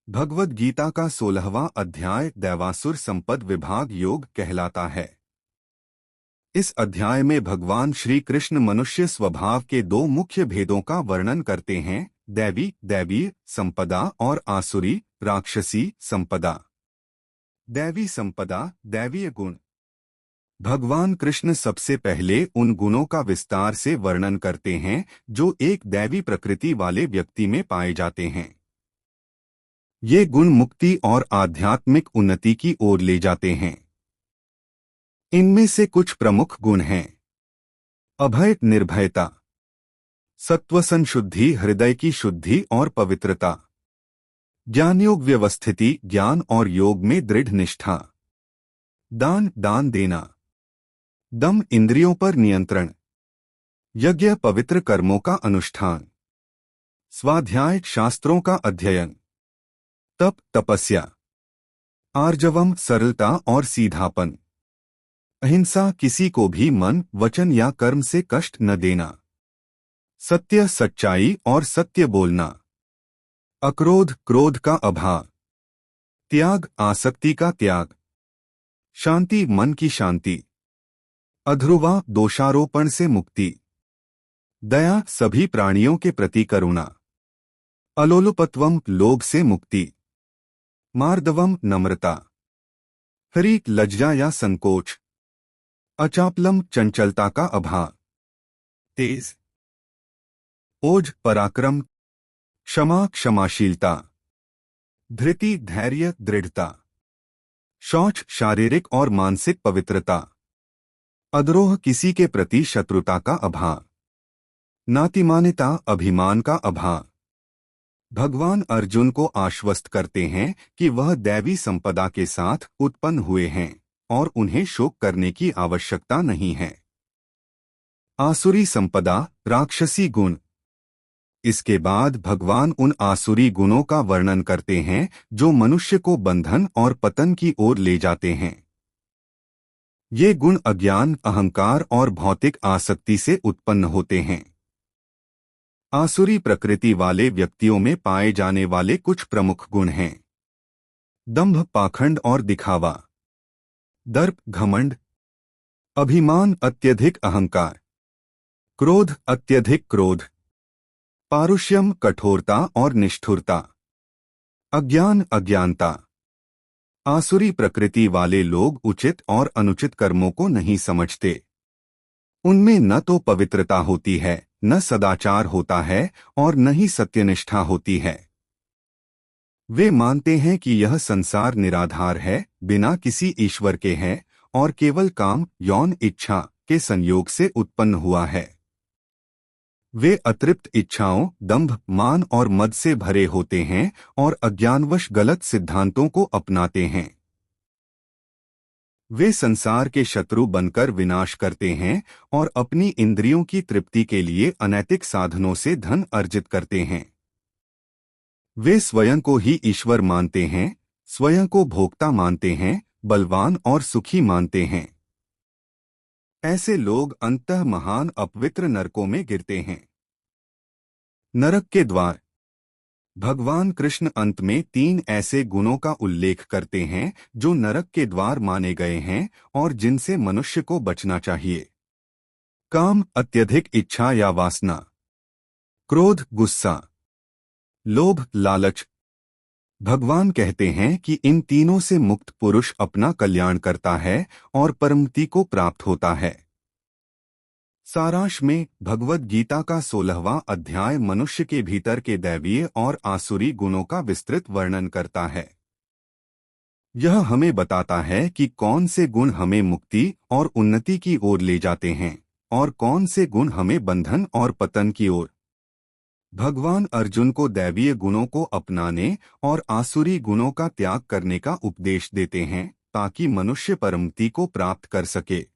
भगवद गीता का 16वां अध्याय दैवासुर संपद विभाग योग कहलाता है। इस अध्याय में भगवान श्री कृष्ण मनुष्य स्वभाव के दो मुख्य भेदों का वर्णन करते हैं, दैवी दैवीय संपदा और आसुरी राक्षसी संपदा। दैवी संपदा, दैवीय गुण। भगवान कृष्ण सबसे पहले उन गुणों का विस्तार से वर्णन करते हैं जो एक दैवी प्रकृति वाले व्यक्ति में पाए जाते हैं। ये गुण मुक्ति और आध्यात्मिक उन्नति की ओर ले जाते हैं। इनमें से कुछ प्रमुख गुण हैं। अभय निर्भयता, सत्व संशुद्धि, हृदय की शुद्धि और पवित्रता, ज्ञानयोग व्यवस्थिति, ज्ञान और योग में दृढ़ निष्ठा, दान देना, दम इंद्रियों पर नियंत्रण, यज्ञ पवित्र कर्मों का अनुष्ठान, स्वाध्याय शास्त्रों का अध्ययन, तप तपस्या, आर्जवम सरलता और सीधापन, अहिंसा किसी को भी मन वचन या कर्म से कष्ट न देना, सत्य सच्चाई और सत्य बोलना, अक्रोध क्रोध का अभाव, त्याग आसक्ति का त्याग, शांति मन की शांति, अध्रुवा दोषारोपण से मुक्ति, दया सभी प्राणियों के प्रति करुणा, अलोलुपत्वम लोभ से मुक्ति, मार्दवम नम्रता, हरीक लज्जा या संकोच, अचापलम चंचलता का अभाव, तेज ओज पराक्रम, क्षमा क्षमाशीलता, धृति धैर्य दृढ़ता, शौच शारीरिक और मानसिक पवित्रता, अद्रोह किसी के प्रति शत्रुता का अभाव, नातिमानिता अभिमान का अभाव। भगवान अर्जुन को आश्वस्त करते हैं कि वह दैवी संपदा के साथ उत्पन्न हुए हैं और उन्हें शोक करने की आवश्यकता नहीं है। आसुरी संपदा, राक्षसी गुण। इसके बाद भगवान उन आसुरी गुणों का वर्णन करते हैं जो मनुष्य को बंधन और पतन की ओर ले जाते हैं। ये गुण अज्ञान, अहंकार और भौतिक आसक्ति से उत्पन्न होते हैं। आसुरी प्रकृति वाले व्यक्तियों में पाए जाने वाले कुछ प्रमुख गुण हैं। दंभ पाखंड और दिखावा, दर्प घमंड, अभिमान अत्यधिक अहंकार, क्रोध अत्यधिक क्रोध, पारुष्यम कठोरता और निष्ठुरता, अज्ञान अज्ञानता। आसुरी प्रकृति वाले लोग उचित और अनुचित कर्मों को नहीं समझते। उनमें न तो पवित्रता होती है, न सदाचार होता है और न ही सत्यनिष्ठा होती है। वे मानते हैं कि यह संसार निराधार है, बिना किसी ईश्वर के है और केवल काम यौन इच्छा के संयोग से उत्पन्न हुआ है। वे अतृप्त इच्छाओं, दंभ, मान और मद से भरे होते हैं और अज्ञानवश गलत सिद्धांतों को अपनाते हैं। वे संसार के शत्रु बनकर विनाश करते हैं और अपनी इंद्रियों की तृप्ति के लिए अनैतिक साधनों से धन अर्जित करते हैं। वे स्वयं को ही ईश्वर मानते हैं, स्वयं को भोक्ता मानते हैं, बलवान और सुखी मानते हैं। ऐसे लोग अंततः महान अपवित्र नरकों में गिरते हैं। नरक के द्वार। भगवान कृष्ण अंत में 3 ऐसे गुणों का उल्लेख करते हैं जो नरक के द्वार माने गए हैं और जिनसे मनुष्य को बचना चाहिए। काम अत्यधिक इच्छा या वासना, क्रोध गुस्सा, लोभ लालच। भगवान कहते हैं कि इन तीनों से मुक्त पुरुष अपना कल्याण करता है और परमति को प्राप्त होता है। सारांश में भगवद गीता का 16वां अध्याय मनुष्य के भीतर के दैवीय और आसुरी गुणों का विस्तृत वर्णन करता है। यह हमें बताता है कि कौन से गुण हमें मुक्ति और उन्नति की ओर ले जाते हैं और कौन से गुण हमें बंधन और पतन की ओर। भगवान अर्जुन को दैवीय गुणों को अपनाने और आसुरी गुणों का त्याग करने का उपदेश देते हैं ताकि मनुष्य परमति को प्राप्त कर सके।